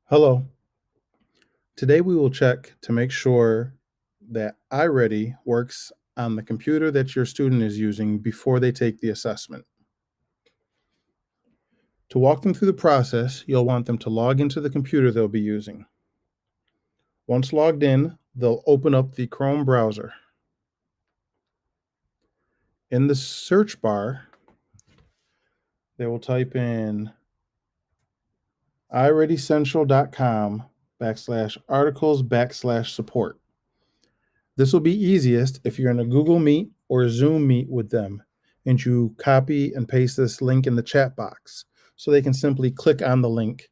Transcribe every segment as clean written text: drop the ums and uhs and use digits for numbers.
Hello. Today we will check to make sure that iReady works on the computer that your student is using before they take the assessment. To walk them through the process, you'll want them to log into the computer they'll be using. Once logged in, they'll open up the Chrome browser. In the search bar, they will type in iReadyCentral.com/articles/support. This will be easiest if you're in a Google Meet or Zoom meet with them and you copy and paste this link in the chat box so they can simply click on the link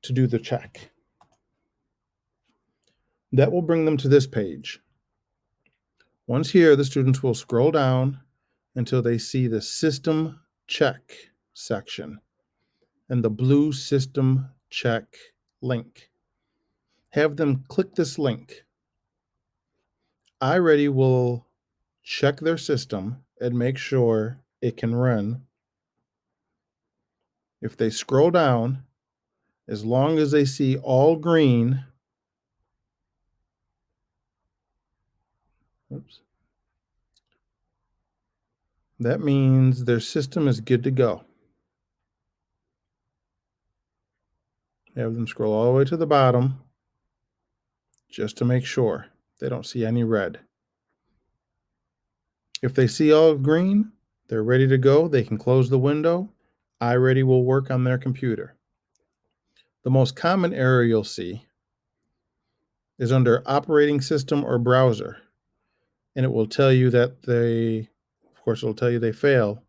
to do the check. That will bring them to this page. Once here, the students will scroll down until they see the System Check section and the blue System Check link. Have them click this link. iReady will check their system and make sure it can run. If they scroll down, as long as they see all green, oops, that means their system is good to go. Have them scroll all the way to the bottom just to make sure they don't see any red. If they see all green, they're ready to go. They can close the window. iReady will work on their computer. The most common error you'll see is under operating system or browser, and it will tell you that it'll tell you they fail,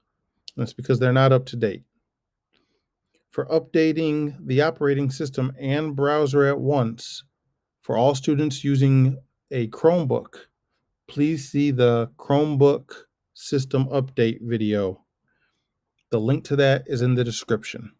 and it's because they're not up to date. For updating the operating system and browser at once for all students using a Chromebook, please see the Chromebook system update video. The link to that is in the description.